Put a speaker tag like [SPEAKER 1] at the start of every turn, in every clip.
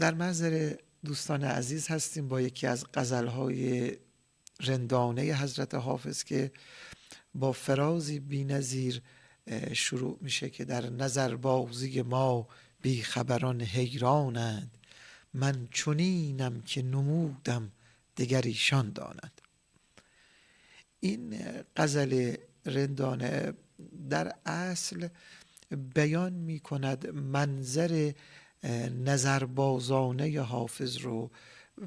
[SPEAKER 1] در محضر دوستان عزیز هستیم با یکی از غزلهای رندانه حضرت حافظ که با فرازی بی‌نظیر شروع میشه که در نظر بازی ما بی خبران حیرانند، من چنینم که نمودم دگر ایشان دانند. این غزل رندانه در اصل بیان می کند منظر نظربازانه حافظ رو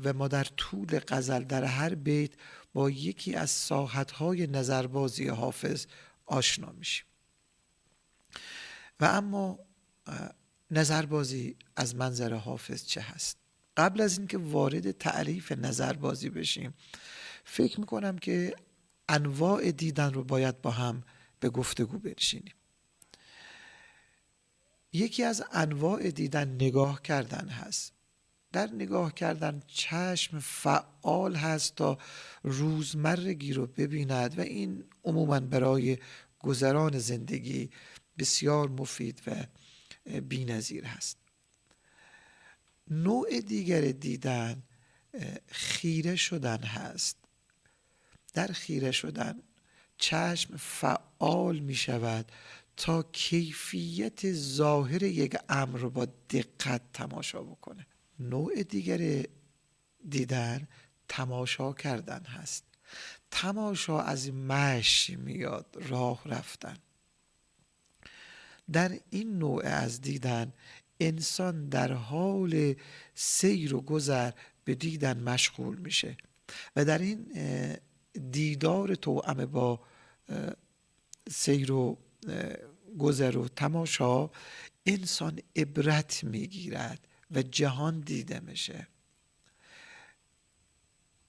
[SPEAKER 1] و ما در طول غزل در هر بیت با یکی از ساحت‌های نظربازی حافظ آشنا میشیم. و اما نظربازی از منظر حافظ چه هست؟ قبل از اینکه وارد تعریف نظربازی بشیم فکر میکنم که انواع دیدن رو باید با هم به گفتگو بنشینیم. یکی از انواع دیدن نگاه کردن هست. در نگاه کردن چشم فعال هست تا روزمرگی رو ببیند و این عموماً برای گذران زندگی بسیار مفید و بی‌نظیر هست. نوع دیگر دیدن خیره شدن هست. در خیره شدن چشم فعال می شود تا کیفیت ظاهر یک امر رو با دقت تماشا بکنه. نوع دیگر دیدن تماشا کردن هست. تماشا از مشی میاد، راه رفتن. در این نوع از دیدن انسان در حال سیر و گذر به دیدن مشغول میشه و در این دیدار توأم با سیر و گذر و تماشا انسان عبرت میگیرد و جهان دیده میشه.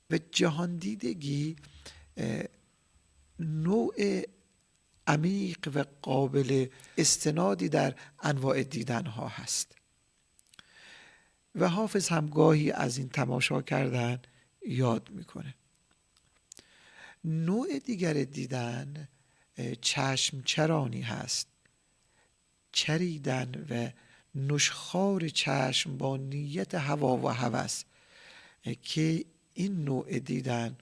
[SPEAKER 1] و جهان دیدگی نوع عمیق و قابل استنادی در انواع دیدن ها هست و حافظ هم گاهی از این تماشا کردن یاد میکنه. نوع دیگر دیدن چشم چرانی هست. چریدن و نشخوار چشم با نیت هوا و هوس که این نوع دیدن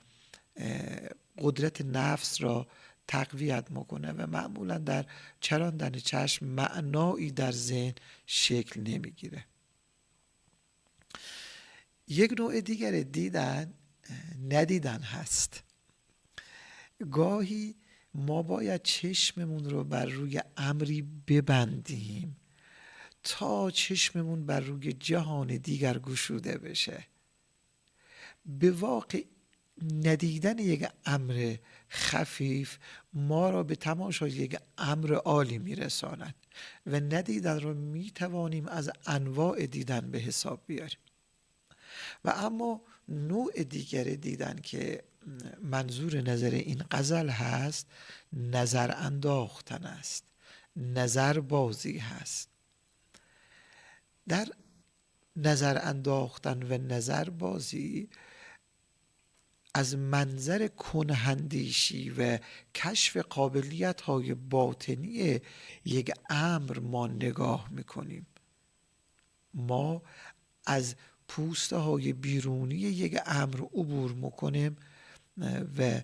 [SPEAKER 1] قدرت نفس را تقویت میکنه و معمولا در چراندن چشم معنایی در ذهن شکل نمیگیره. یک نوع دیگر دیدن ندیدن هست. گاهی ما باید چشممون رو بر روی امری ببندیم تا چشممون بر روی جهان دیگر گشوده بشه. به واقع ندیدن یک امر خفیف ما را به تماشای یک امر عالی میرساند و ندیدن رو میتوانیم از انواع دیدن به حساب بیاریم. و اما نوع دیگر دیدن که منظور نظر این غزل هست نظر انداختن است، نظر بازی هست. در نظر انداختن و نظر بازی از منظر کنهندیشی و کشف قابلیت های باطنی یک امر ما نگاه میکنیم. ما از پوسته های بیرونی یک امر عبور میکنیم و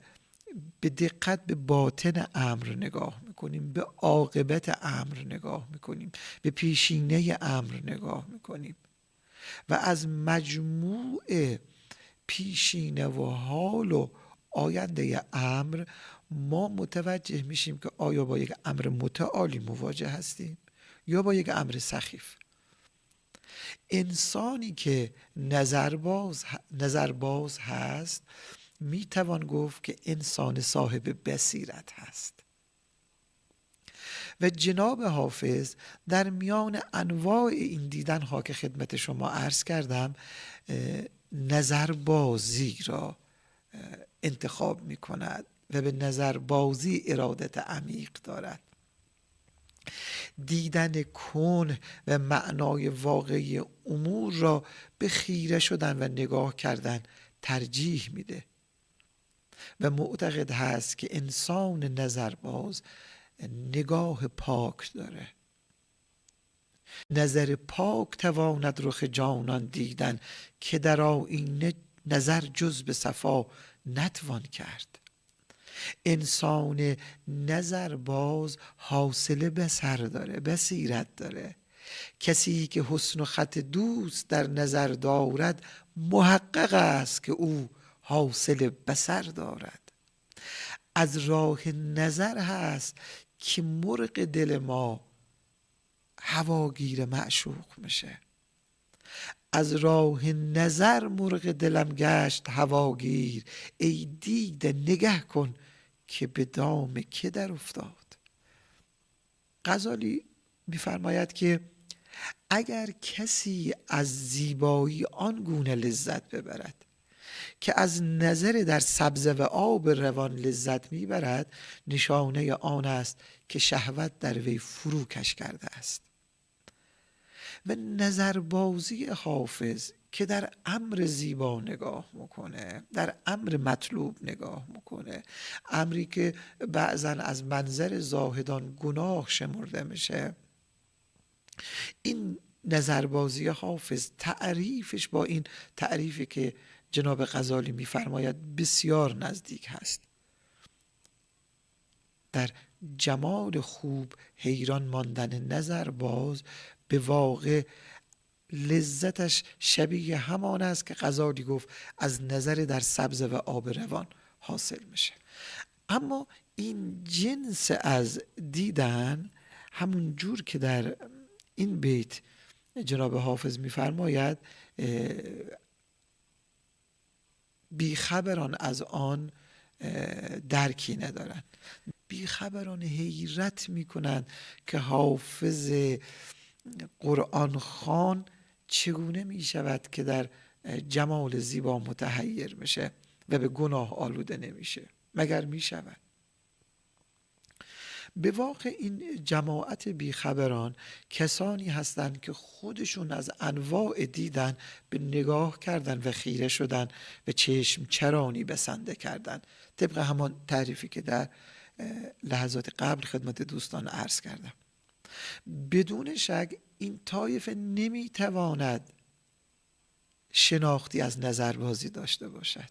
[SPEAKER 1] به دقت به باطن امر نگاه میکنیم، به عاقبت امر نگاه میکنیم، به پیشینه امر نگاه میکنیم و از مجموع پیشینه و حال و آینده امر ما متوجه میشیم که آیا با یک امر متعالی مواجه هستیم یا با یک امر سخیف. انسانی که نظرباز هست میتوان گفت که انسان صاحب بصیرت هست. و جناب حافظ در میان انواع این دیدن ها که خدمت شما عرض کردم نظربازی را انتخاب می کند و به نظربازی ارادت عمیق دارد. دیدن کون و معنای واقعی امور را به خیره شدن و نگاه کردن ترجیح میده و معتقد هست که انسان نظرباز نگاه پاک داره. نظر پاک تواند رخ جانان دیدن، که در آیینه نظر جز به صفا نتوان کرد. انسان نظر باز حاصل بصر داره، بصیرت داره. کسی که حسن و خط دوست در نظر دارد، محقق است که او حاصل بصر دارد. از راه نظر هست که مرغ دل ما هواگیر معشوق میشه. از راه نظر مرغ دلم گشت هواگیر، ای دیده نگه کن که به دام که در افتاد. غزالی می‌فرماید که اگر کسی از زیبایی آن گونه لذت ببرد که از نظر در سبزه و آب روان لذت میبرد، نشانه آن است که شهوت در وی فروکش کرده است. و نظربازی حافظ که در امر زیبا نگاه میکنه، در امر مطلوب نگاه میکنه، امری که بعضا از منظر زاهدان گناه شمرده میشه، این نظربازی حافظ تعریفش با این تعریفی که جناب غزالی میفرماید بسیار نزدیک هست. در جمال خوب حیران ماندن نظر باز، به واقع لذتش شبیه همان است که غزالی گفت از نظر در سبزه و آب روان حاصل میشه. اما این جنس از دیدن، همون جور که در این بیت جناب حافظ میفرماید بیخبران از آن درکی ندارن. بیخبران حیرت میکنن که حافظ قرآن خوان چگونه میشود که در جمال زیبا متحیر میشه و به گناه آلوده نمیشه. مگر میشود؟ به واقع این جماعت بیخبران کسانی هستند که خودشون از انواع دیدن به نگاه کردن و خیره شدن و چشم چرانی بسنده کردن، طبق همان تعریفی که در لحظات قبل خدمت دوستان عرض کردم. بدون شک این طایفه نمیتواند شناختی از نظربازی داشته باشد.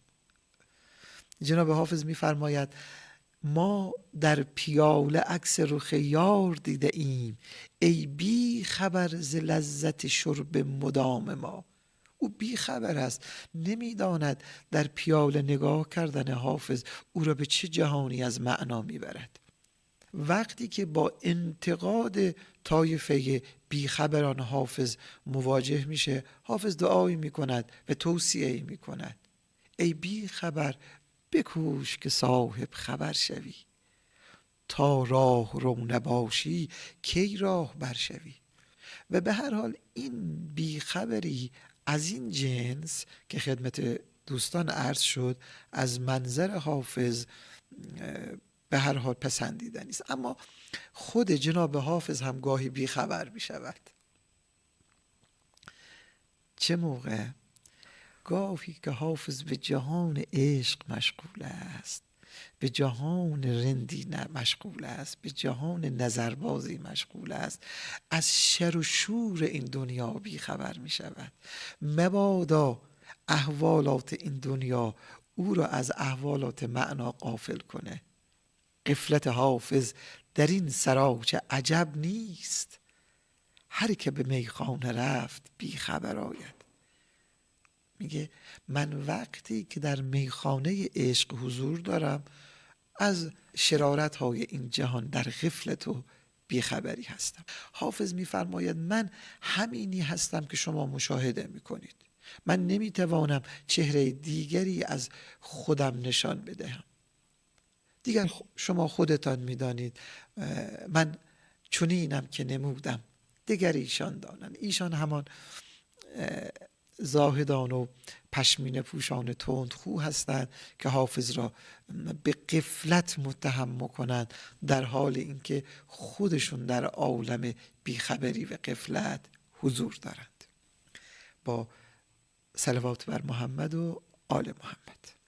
[SPEAKER 1] جناب حافظ میفرماید ما در پیاله عکس رخ یار دیده ایم، ای بی خبر ز لذت شرب مدام ما. او بی خبر است، نمیداند در پیاله نگاه کردن حافظ او را به چه جهانی از معنا میبرد. وقتی که با انتقاد طایفه بیخبران حافظ مواجه میشه، حافظ دعایی میکند و توصیه‌ای میکند: ای بی خبر بکوش که صاحب خبر شوی، تا راه رو نباشی کی راه برشوی. و به هر حال این بیخبری از این جنس که خدمت دوستان عرض شد از منظر حافظ به هر حال پسندیدنی است. اما خود جناب حافظ هم گاهی بیخبر می شود. چه موقع؟ گاهی که حافظ به جهان عشق مشغول است، به جهان رندی مشغول است، به جهان نظربازی مشغول است، از شر و شور این دنیا بیخبر می شود. مبادا احوالات این دنیا او را از احوالات معنا غافل کنه. غفلت حافظ در این سراچه عجب نیست، هر که به میخانه رفت بی خبر آید. میگه من وقتی که در میخانه عشق حضور دارم، از شرارت های این جهان در غفلت و بیخبری هستم. حافظ میفرماید من همینی هستم که شما مشاهده میکنید. من نمیتوانم چهره دیگری از خودم نشان بدهم. دیگر شما خودتان میدانید من چنینم که نمودم، دیگر ایشان دانند. ایشان همان زاهدان و پشمینه پوشان تندخو هستند که حافظ را به غفلت متهم میکنند، در حال اینکه خودشون در عالم بیخبری و غفلت حضور دارند. با صلوات بر محمد و آل محمد.